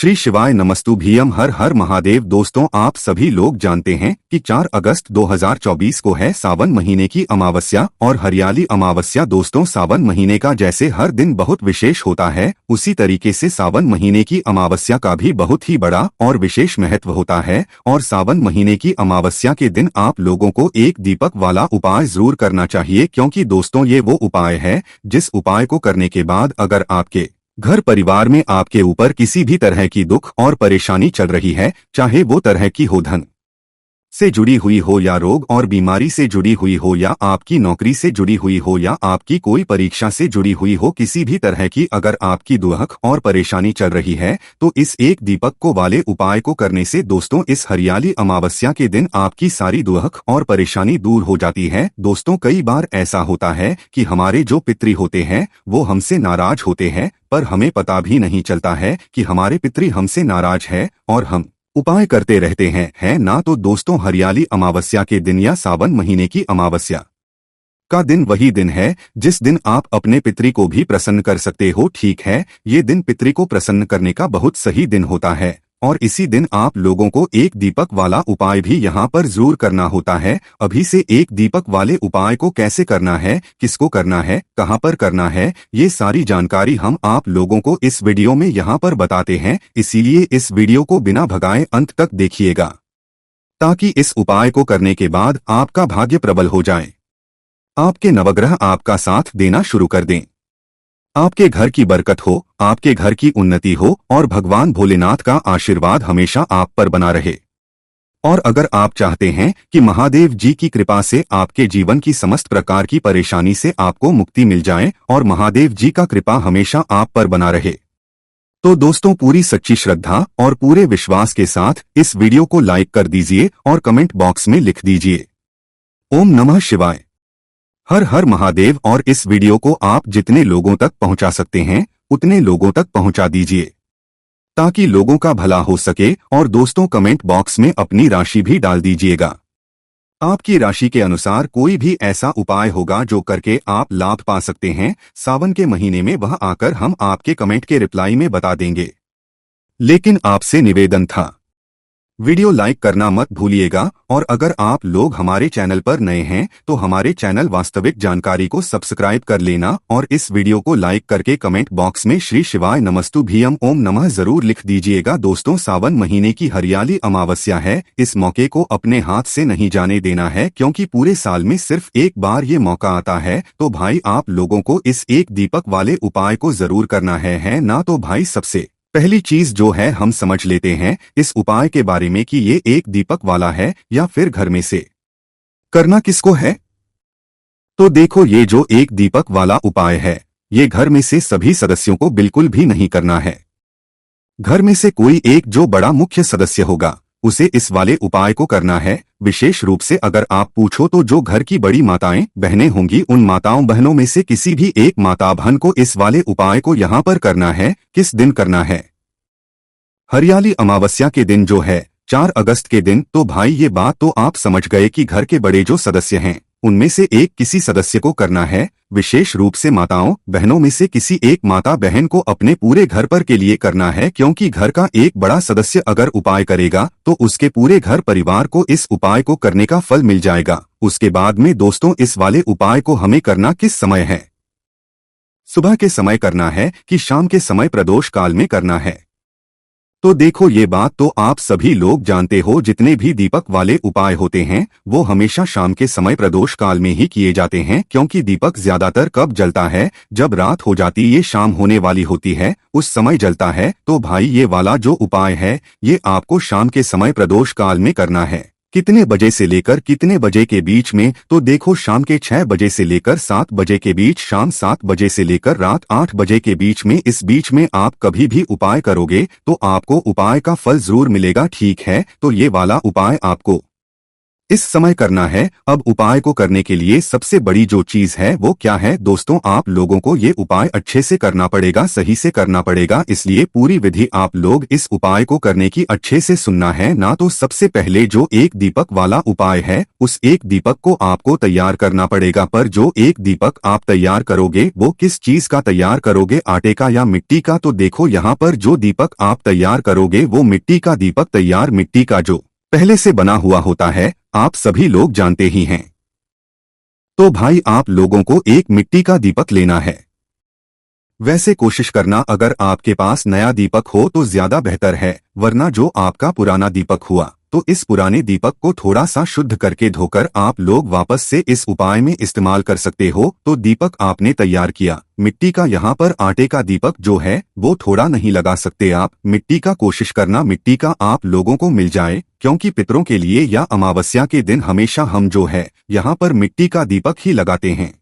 श्री शिवाय नमस्तुभ्यम। हर हर महादेव। दोस्तों, आप सभी लोग जानते हैं कि 4 अगस्त 2024 को है सावन महीने की अमावस्या और हरियाली अमावस्या। दोस्तों, सावन महीने का जैसे हर दिन बहुत विशेष होता है, उसी तरीके से सावन महीने की अमावस्या का भी बहुत ही बड़ा और विशेष महत्व होता है। और सावन महीने की अमावस्या के दिन आप लोगों को एक दीपक वाला उपाय जरूर करना चाहिए, क्योंकि दोस्तों ये वो उपाय है जिस उपाय को करने के बाद अगर आपके घर परिवार में आपके ऊपर किसी भी तरह की दुख और परेशानी चल रही है, चाहे वो तरह की हो, धन से जुड़ी हुई हो या रोग और बीमारी से जुड़ी हुई हो या आपकी नौकरी से जुड़ी हुई हो या आपकी कोई परीक्षा से जुड़ी हुई हो, किसी भी तरह की अगर आपकी दुख और परेशानी चल रही है तो इस एक दीपक को वाले उपाय को करने से दोस्तों इस हरियाली अमावस्या के दिन आपकी सारी दुख और परेशानी दूर हो जाती है। दोस्तों, कई बार ऐसा होता है कि हमारे जो पितृ होते हैं वो हमसे नाराज होते हैं, पर हमें पता भी नहीं चलता है कि हमारे पितृ हमसे नाराज है और हम उपाय करते रहते हैं, है ना। तो दोस्तों, हरियाली अमावस्या के दिन या सावन महीने की अमावस्या का दिन वही दिन है जिस दिन आप अपने पितृ को भी प्रसन्न कर सकते हो। ठीक है, ये दिन पितृ को प्रसन्न करने का बहुत सही दिन होता है और इसी दिन आप लोगों को एक दीपक वाला उपाय भी यहाँ पर जरूर करना होता है। अभी से एक दीपक वाले उपाय को कैसे करना है, किसको करना है, कहाँ पर करना है, ये सारी जानकारी हम आप लोगों को इस वीडियो में यहाँ पर बताते हैं। इसीलिए इस वीडियो को बिना भगाए अंत तक देखिएगा, ताकि इस उपाय को करने के बाद आपका भाग्य प्रबल हो जाए, आपके नवग्रह आपका साथ देना शुरू कर दें, आपके घर की बरकत हो, आपके घर की उन्नति हो और भगवान भोलेनाथ का आशीर्वाद हमेशा आप पर बना रहे। और अगर आप चाहते हैं कि महादेव जी की कृपा से आपके जीवन की समस्त प्रकार की परेशानी से आपको मुक्ति मिल जाए और महादेव जी का कृपा हमेशा आप पर बना रहे, तो दोस्तों पूरी सच्ची श्रद्धा और पूरे विश्वास के साथ इस वीडियो को लाइक कर दीजिए और कमेंट बॉक्स में लिख दीजिए ओम नमः शिवाय, हर हर महादेव। और इस वीडियो को आप जितने लोगों तक पहुंचा सकते हैं उतने लोगों तक पहुंचा दीजिए, ताकि लोगों का भला हो सके। और दोस्तों, कमेंट बॉक्स में अपनी राशि भी डाल दीजिएगा। आपकी राशि के अनुसार कोई भी ऐसा उपाय होगा जो करके आप लाभ पा सकते हैं सावन के महीने में, वह आकर हम आपके कमेंट के रिप्लाई में बता देंगे। लेकिन आपसे निवेदन था, वीडियो लाइक करना मत भूलिएगा। और अगर आप लोग हमारे चैनल पर नए हैं तो हमारे चैनल वास्तविक जानकारी को सब्सक्राइब कर लेना और इस वीडियो को लाइक करके कमेंट बॉक्स में श्री शिवाय नमस्तुभ्यम ओम नमः जरूर लिख दीजिएगा। दोस्तों, सावन महीने की हरियाली अमावस्या है, इस मौके को अपने हाथ से नहीं जाने देना है, क्योंकि पूरे साल में सिर्फ एक बार ये मौका आता है। तो भाई आप लोगों को इस एक दीपक वाले उपाय को जरूर करना है ना। तो भाई सबसे पहली चीज जो है हम समझ लेते हैं इस उपाय के बारे में कि ये एक दीपक वाला है या फिर घर में से करना किसको है। तो देखो, ये जो एक दीपक वाला उपाय है ये घर में से सभी सदस्यों को बिल्कुल भी नहीं करना है। घर में से कोई एक जो बड़ा मुख्य सदस्य होगा उसे इस वाले उपाय को करना है। विशेष रूप से अगर आप पूछो तो जो घर की बड़ी माताएं बहनें होंगी, उन माताओं बहनों में से किसी भी एक माता बहन को इस वाले उपाय को यहाँ पर करना है। किस दिन करना है? हरियाली अमावस्या के दिन जो है 4 अगस्त के दिन। तो भाई ये बात तो आप समझ गए कि घर के बड़े जो सदस्य हैं उनमें से एक किसी सदस्य को करना है। विशेष रूप से माताओं बहनों में से किसी एक माता बहन को अपने पूरे घर पर के लिए करना है, क्योंकि घर का एक बड़ा सदस्य अगर उपाय करेगा तो उसके पूरे घर परिवार को इस उपाय को करने का फल मिल जाएगा। उसके बाद में दोस्तों, इस वाले उपाय को हमें करना किस समय है? सुबह के समय करना है कि शाम के समय प्रदोष काल में करना है? तो देखो, ये बात तो आप सभी लोग जानते हो, जितने भी दीपक वाले उपाय होते हैं वो हमेशा शाम के समय प्रदोष काल में ही किए जाते हैं, क्योंकि दीपक ज्यादातर कब जलता है? जब रात हो जाती, ये शाम होने वाली होती है, उस समय जलता है। तो भाई ये वाला जो उपाय है ये आपको शाम के समय प्रदोष काल में करना है। कितने बजे से लेकर कितने बजे के बीच में? तो देखो, शाम के 6 बजे से लेकर 7 बजे के बीच, शाम 7 बजे से लेकर रात 8 बजे के बीच में। इस बीच में आप कभी भी उपाय करोगे तो आपको उपाय का फल जरूर मिलेगा। ठीक है, तो ये वाला उपाय आपको इस समय करना है। अब उपाय को करने के लिए सबसे बड़ी जो चीज है वो क्या है दोस्तों, आप लोगों को ये उपाय अच्छे से करना पड़ेगा, सही से करना पड़ेगा। इसलिए पूरी विधि आप लोग इस उपाय को करने की अच्छे से सुनना है ना। तो सबसे पहले जो एक दीपक वाला उपाय है, उस एक दीपक को आपको तैयार करना पड़ेगा। पर जो एक दीपक आप तैयार करोगे वो किस चीज का तैयार करोगे, आटे का या मिट्टी का? तो देखो यहाँ पर जो दीपक आप तैयार करोगे वो मिट्टी का दीपक तैयार, मिट्टी का जो पहले से बना हुआ होता है, आप सभी लोग जानते ही हैं। तो भाई आप लोगों को एक मिट्टी का दीपक लेना है। वैसे कोशिश करना अगर आपके पास नया दीपक हो तो ज्यादा बेहतर है, वरना जो आपका पुराना दीपक हुआ तो इस पुराने दीपक को थोड़ा सा शुद्ध करके धोकर आप लोग वापस से इस उपाय में इस्तेमाल कर सकते हो। तो दीपक आपने तैयार किया मिट्टी का, यहाँ पर आटे का दीपक जो है वो थोड़ा नहीं लगा सकते आप। मिट्टी का कोशिश करना मिट्टी का आप लोगों को मिल जाए, क्योंकि पितरों के लिए या अमावस्या के दिन हमेशा हम जो है यहाँ पर मिट्टी का दीपक ही लगाते हैं।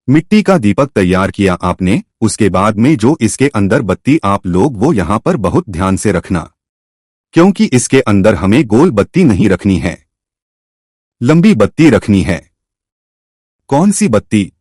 मिट्टी का दीपक तैयार किया आपने, उसके बाद में जो इसके अंदर बत्ती आप लोग वो यहाँ पर बहुत ध्यान से रखना, क्योंकि इसके अंदर हमें गोल बत्ती नहीं रखनी है, लंबी बत्ती रखनी है। कौन सी बत्ती?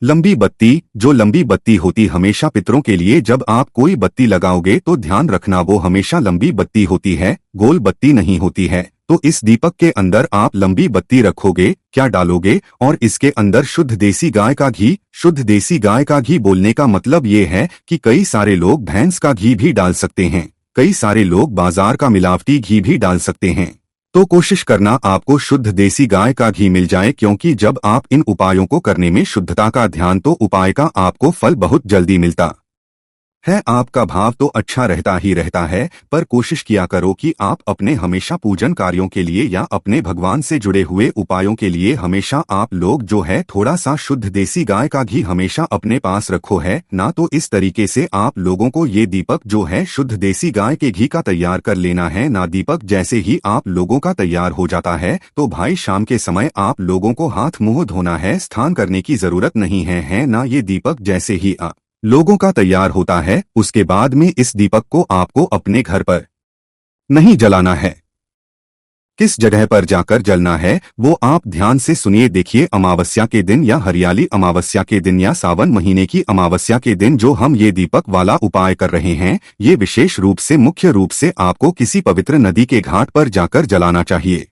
लंबी बत्ती। जो लंबी बत्ती होती हमेशा पितरों के लिए जब आप कोई बत्ती लगाओगे तो ध्यान रखना वो हमेशा लंबी बत्ती होती है, गोल बत्ती नहीं होती है। तो इस दीपक के अंदर आप लंबी बत्ती रखोगे, क्या डालोगे? और इसके अंदर शुद्ध देसी गाय का घी। शुद्ध देसी गाय का घी बोलने का मतलब ये है कि कई सारे लोग भैंस का घी भी डाल सकते हैं, कई सारे लोग बाजार का मिलावटी घी भी डाल सकते हैं। तो कोशिश करना आपको शुद्ध देसी गाय का घी मिल जाए, क्योंकि जब आप इन उपायों को करने में शुद्धता का ध्यान तो उपाय का आपको फल बहुत जल्दी मिलता है। आपका भाव तो अच्छा रहता ही रहता है, पर कोशिश किया करो कि आप अपने हमेशा पूजन कार्यों के लिए या अपने भगवान से जुड़े हुए उपायों के लिए हमेशा आप लोग जो है थोड़ा सा शुद्ध देसी गाय का घी हमेशा अपने पास रखो है ना। तो इस तरीके से आप लोगों को ये दीपक जो है शुद्ध देसी गाय के घी का तैयार कर लेना है ना। दीपक जैसे ही आप लोगों का तैयार हो जाता है तो भाई शाम के समय आप लोगों को हाथ मुंह धोना है, स्नान करने की जरूरत नहीं है ना। ये दीपक जैसे ही आप लोगों का तैयार होता है उसके बाद में इस दीपक को आपको अपने घर पर नहीं जलाना है। किस जगह पर जाकर जलना है वो आप ध्यान से सुनिए। देखिए, अमावस्या के दिन या हरियाली अमावस्या के दिन या सावन महीने की अमावस्या के दिन जो हम ये दीपक वाला उपाय कर रहे हैं, ये विशेष रूप से मुख्य रूप से आपको किसी पवित्र नदी के घाट पर जाकर जलाना चाहिए।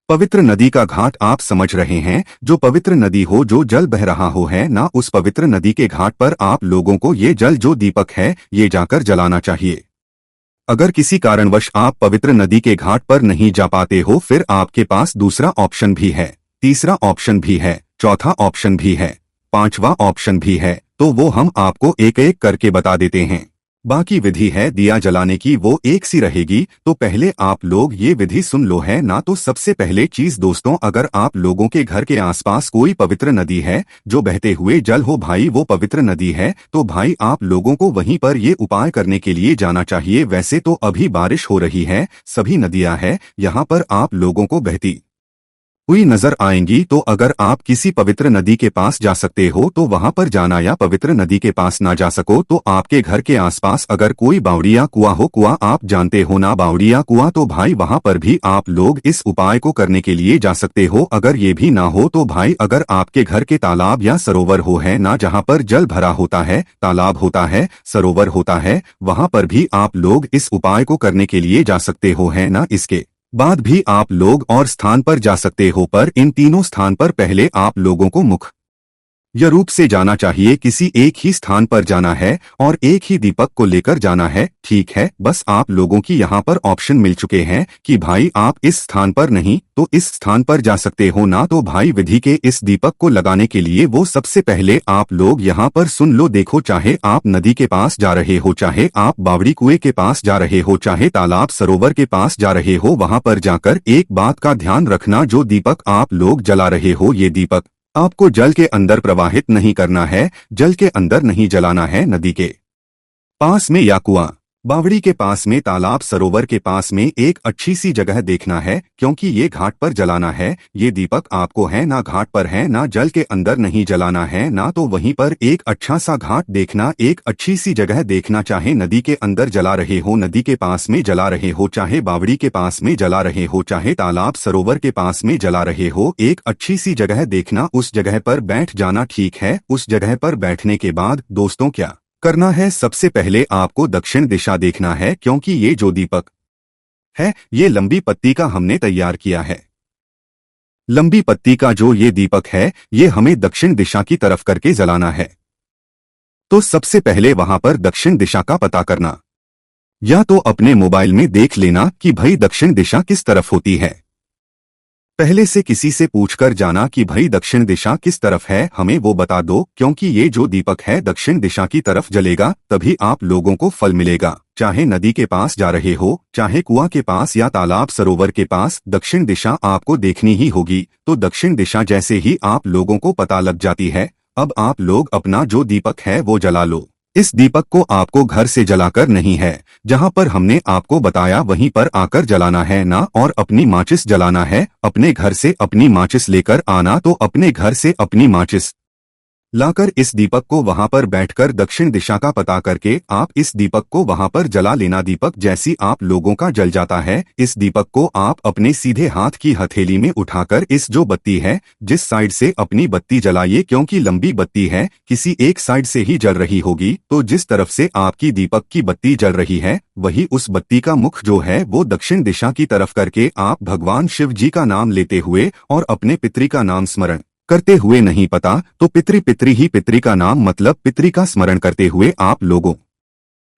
पवित्र नदी का घाट आप समझ रहे हैं, जो पवित्र नदी हो, जो जल बह रहा हो है ना, उस पवित्र नदी के घाट पर आप लोगों को ये जल जो दीपक है ये जाकर जलाना चाहिए। अगर किसी कारणवश आप पवित्र नदी के घाट पर नहीं जा पाते हो, फिर आपके पास दूसरा ऑप्शन भी है, तीसरा ऑप्शन भी है, चौथा ऑप्शन भी है, पांचवा ऑप्शन भी है। तो वो हम आपको एक एक करके बता देते हैं। बाकी विधि है दिया जलाने की, वो एक सी रहेगी। तो पहले आप लोग ये विधि सुन लो है ना। तो सबसे पहले चीज दोस्तों, अगर आप लोगों के घर के आसपास कोई पवित्र नदी है जो बहते हुए जल हो, भाई वो पवित्र नदी है, तो भाई आप लोगों को वहीं पर ये उपाय करने के लिए जाना चाहिए। वैसे तो अभी बारिश हो रही है, सभी नदियां हैं यहाँ पर आप लोगों को बहती हुई नजर आएंगी। तो अगर आप किसी पवित्र नदी के पास जा सकते हो तो वहां पर जाना, या पवित्र नदी के पास ना जा सको तो आपके घर के आसपास अगर कोई बावड़ी या कुआं हो, कुआं आप जानते हो ना, बावड़ी या कुआं, तो भाई वहां पर भी आप लोग इस उपाय को करने के लिए जा सकते हो। अगर ये भी ना हो तो भाई अगर आपके घर के तालाब या सरोवर हो है ना, जहाँ पर जल भरा होता है, तालाब होता है, सरोवर होता है, वहां पर भी आप लोग इस उपाय को करने के लिए जा सकते हो है ना। इसके बाद भी आप लोग और स्थान पर जा सकते हो, पर इन तीनों स्थान पर पहले आप लोगों को मुख्य रूप से जाना चाहिए। किसी एक ही स्थान पर जाना है और एक ही दीपक को लेकर जाना है, ठीक है। बस आप लोगों की यहाँ पर ऑप्शन मिल चुके हैं कि भाई आप इस स्थान पर नहीं तो इस स्थान पर जा सकते हो ना। तो भाई विधि के इस दीपक को लगाने के लिए वो सबसे पहले आप लोग यहाँ पर सुन लो। देखो, चाहे आप नदी के पास जा रहे हो, चाहे आप बावड़ी कुएं के पास जा रहे हो, चाहे तालाब सरोवर के पास जा रहे हो, वहां पर जाकर एक बात का ध्यान रखना, जो दीपक आप लोग जला रहे हो ये दीपक आपको जल के अंदर प्रवाहित नहीं करना है, जल के अंदर नहीं जलाना है, नदी के पास में या कुआं बावड़ी के पास में तालाब सरोवर के पास में एक अच्छी सी जगह देखना है, क्योंकि ये घाट पर जलाना है। ये दीपक आपको है ना घाट पर है ना जल के अंदर नहीं जलाना है ना, तो वहीं पर एक अच्छा सा घाट देखना, एक अच्छी सी जगह देखना। चाहे नदी के अंदर जला रहे हो, नदी के पास में जला रहे हो, चाहे बावड़ी के पास में जला रहे हो, चाहे तालाब सरोवर के पास में जला रहे हो, एक अच्छी सी जगह देखना, उस जगह पर बैठ जाना। ठीक है, उस जगह पर बैठने के बाद दोस्तों क्या करना है? सबसे पहले आपको दक्षिण दिशा देखना है, क्योंकि ये जो दीपक है ये लंबी पत्ती का हमने तैयार किया है। लंबी पत्ती का जो ये दीपक है ये हमें दक्षिण दिशा की तरफ करके जलाना है। तो सबसे पहले वहां पर दक्षिण दिशा का पता करना, या तो अपने मोबाइल में देख लेना कि भाई दक्षिण दिशा किस तरफ होती है। पहले से किसी से पूछकर जाना कि भाई दक्षिण दिशा किस तरफ है, हमें वो बता दो, क्योंकि ये जो दीपक है दक्षिण दिशा की तरफ जलेगा, तभी आप लोगों को फल मिलेगा। चाहे नदी के पास जा रहे हो, चाहे कुआं के पास या तालाब सरोवर के पास, दक्षिण दिशा आपको देखनी ही होगी। तो दक्षिण दिशा जैसे ही आप लोगों को पता लग जाती है, अब आप लोग अपना जो दीपक है वो जला लो। इस दीपक को आपको घर से जलाकर नहीं है, जहां पर हमने आपको बताया वहीं पर आकर जलाना है ना, और अपनी माचिस जलाना है। अपने घर से अपनी माचिस लेकर आना, तो अपने घर से अपनी माचिस लाकर इस दीपक को वहां पर बैठकर दक्षिण दिशा का पता करके आप इस दीपक को वहां पर जला लेना। दीपक जैसी आप लोगों का जल जाता है, इस दीपक को आप अपने सीधे हाथ की हथेली में उठाकर इस जो बत्ती है जिस साइड से अपनी बत्ती जलाइए, क्योंकि लंबी बत्ती है, किसी एक साइड से ही जल रही होगी, तो जिस तरफ से आपकी दीपक की बत्ती जल रही है वही उस बत्ती का मुख जो है वो दक्षिण दिशा की तरफ करके आप भगवान शिव जी का नाम लेते हुए और अपने पितरी का नाम स्मरण करते हुए, नहीं पता तो पितरी पितरी ही पितरी का नाम मतलब पितरी का स्मरण करते हुए आप लोगों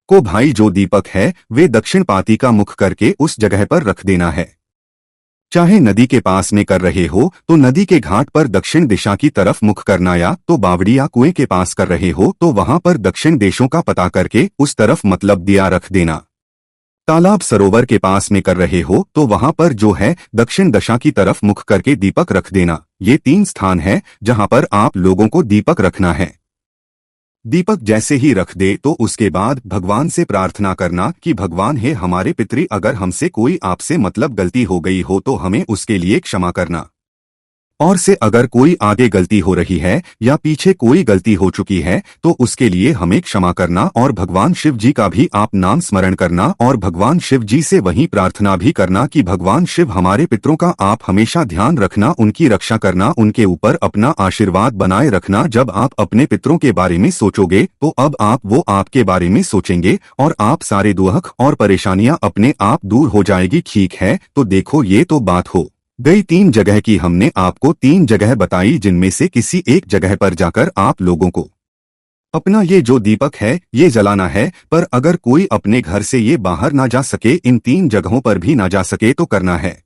को भाई जो दीपक है वे दक्षिण पाती का मुख करके उस जगह पर रख देना है। चाहे नदी के पास में कर रहे हो तो नदी के घाट पर दक्षिण दिशा की तरफ मुख करना, या तो बावड़ी या कुएं के पास कर रहे हो तो वहां पर दक्षिण देशों का पता करके उस तरफ मतलब दिया रख देना। तालाब सरोवर के पास में कर रहे हो तो वहां पर जो है दक्षिण दिशा की तरफ मुख करके दीपक रख देना। ये 3 स्थान है जहां पर आप लोगों को दीपक रखना है। दीपक जैसे ही रख दे तो उसके बाद भगवान से प्रार्थना करना कि भगवान है हमारे पितरी, अगर हमसे कोई आपसे मतलब गलती हो गई हो तो हमें उसके लिए क्षमा करना, और से अगर कोई आगे गलती हो रही है या पीछे कोई गलती हो चुकी है तो उसके लिए हमें क्षमा करना, और भगवान शिव जी का भी आप नाम स्मरण करना, और भगवान शिव जी से वही प्रार्थना भी करना कि भगवान शिव हमारे पितरों का आप हमेशा ध्यान रखना, उनकी रक्षा करना, उनके ऊपर अपना आशीर्वाद बनाए रखना। जब आप अपने पितरों के बारे में सोचोगे तो अब आप वो आपके बारे में सोचेंगे और आप सारे दुख और परेशानियां अपने आप दूर हो जाएगी। ठीक है, तो देखो ये तो बात हो गई 3 जगह की, हमने आपको 3 जगह बताई जिनमें से किसी एक जगह पर जाकर आप लोगों को अपना ये जो दीपक है ये जलाना है। पर अगर कोई अपने घर से ये बाहर ना जा सके, इन 3 जगहों पर भी ना जा सके, तो करना है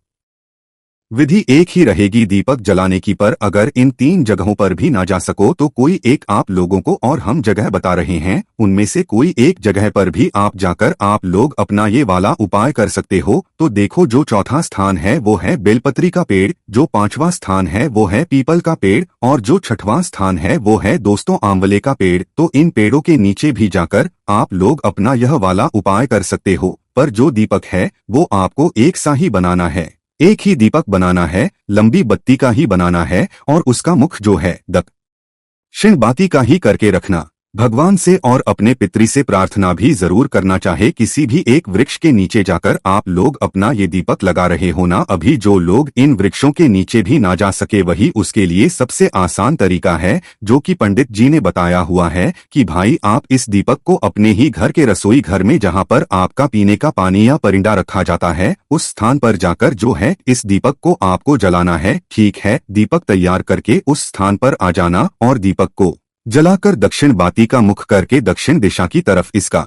विधि एक ही रहेगी दीपक जलाने की। पर अगर इन 3 जगहों पर भी ना जा सको तो कोई एक आप लोगों को और हम जगह बता रहे हैं, उनमें से कोई एक जगह पर भी आप जाकर आप लोग अपना ये वाला उपाय कर सकते हो। तो देखो, जो चौथा स्थान है वो है बेलपत्री का पेड़, जो 5वां स्थान है वो है पीपल का पेड़, और जो 6वां स्थान है वो है दोस्तों आंवले का पेड़। तो इन पेड़ों के नीचे भी जाकर आप लोग अपना यह वाला उपाय कर सकते हो। पर जो दीपक है वो आपको एक सा ही बनाना है, एक ही दीपक बनाना है, लंबी बत्ती का ही बनाना है, और उसका मुख जो है दक्षिण बाती का ही करके रखना। भगवान से और अपने पितरी से प्रार्थना भी जरूर करना। चाहे किसी भी एक वृक्ष के नीचे जाकर आप लोग अपना ये दीपक लगा रहे हो ना, अभी जो लोग इन वृक्षों के नीचे भी ना जा सके वही उसके लिए सबसे आसान तरीका है जो कि पंडित जी ने बताया हुआ है कि भाई आप इस दीपक को अपने ही घर के रसोई घर में जहां पर आपका पीने का पानी या परिंदा रखा जाता है उस स्थान पर जाकर जो है इस दीपक को आपको जलाना है। ठीक है, दीपक तैयार करके उस स्थान पर आ जाना और दीपक को जलाकर दक्षिण बाती का मुख करके दक्षिण दिशा की तरफ इसका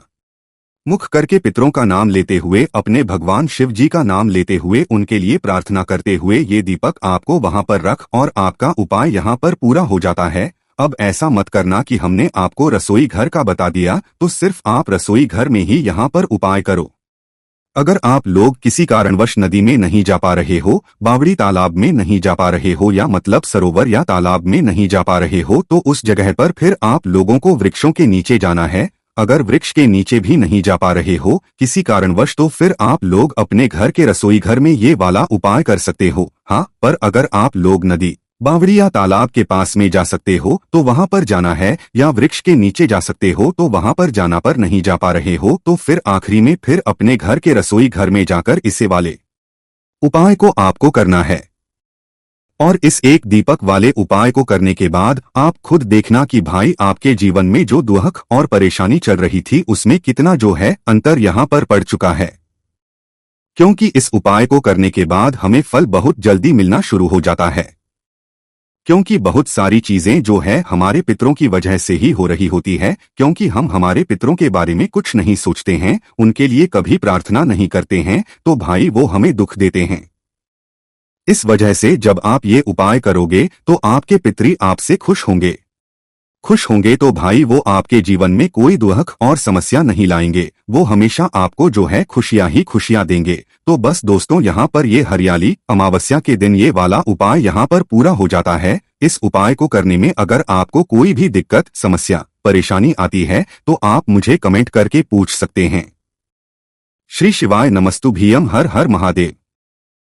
मुख करके पितरों का नाम लेते हुए, अपने भगवान शिव जी का नाम लेते हुए, उनके लिए प्रार्थना करते हुए ये दीपक आपको वहां पर रख और आपका उपाय यहां पर पूरा हो जाता है। अब ऐसा मत करना कि हमने आपको रसोई घर का बता दिया तो सिर्फ आप रसोई घर में ही यहां पर उपाय करो। अगर आप लोग किसी कारणवश नदी में नहीं जा पा रहे हो, बावड़ी तालाब में नहीं जा पा रहे हो, या मतलब सरोवर या तालाब में नहीं जा पा रहे हो, तो उस जगह पर फिर आप लोगों को वृक्षों के नीचे जाना है। अगर वृक्ष के नीचे भी नहीं जा पा रहे हो किसी कारणवश, तो फिर आप लोग अपने घर के रसोई घर में ये वाला उपाय कर सकते हो। हाँ, पर अगर आप लोग नदी, बावड़ी या तालाब के पास में जा सकते हो तो वहां पर जाना है, या वृक्ष के नीचे जा सकते हो तो वहां पर जाना, पर नहीं जा पा रहे हो तो फिर आखिरी में फिर अपने घर के रसोई घर में जाकर इसे वाले उपाय को आपको करना है। और इस एक दीपक वाले उपाय को करने के बाद आप खुद देखना कि भाई आपके जीवन में जो दुख और परेशानी चल रही थी उसमें कितना जो है अंतर यहाँ पर पड़ चुका है। क्योंकि इस उपाय को करने के बाद हमें फल बहुत जल्दी मिलना शुरू हो जाता है। क्योंकि बहुत सारी चीजें जो है हमारे पितरों की वजह से ही हो रही होती है, क्योंकि हम हमारे पितरों के बारे में कुछ नहीं सोचते हैं, उनके लिए कभी प्रार्थना नहीं करते हैं, तो भाई वो हमें दुख देते हैं। इस वजह से जब आप ये उपाय करोगे तो आपके पितरी आपसे खुश होंगे तो भाई वो आपके जीवन में कोई दुख और समस्या नहीं लाएंगे, वो हमेशा आपको जो है खुशियां ही खुशियां देंगे। तो बस दोस्तों, यहाँ पर ये हरियाली अमावस्या के दिन ये वाला उपाय यहाँ पर पूरा हो जाता है। इस उपाय को करने में अगर आपको कोई भी दिक्कत, समस्या, परेशानी आती है तो आप मुझे कमेंट करके पूछ सकते हैं। श्री शिवाय नमस्तुभ्यम। हर हर महादेव।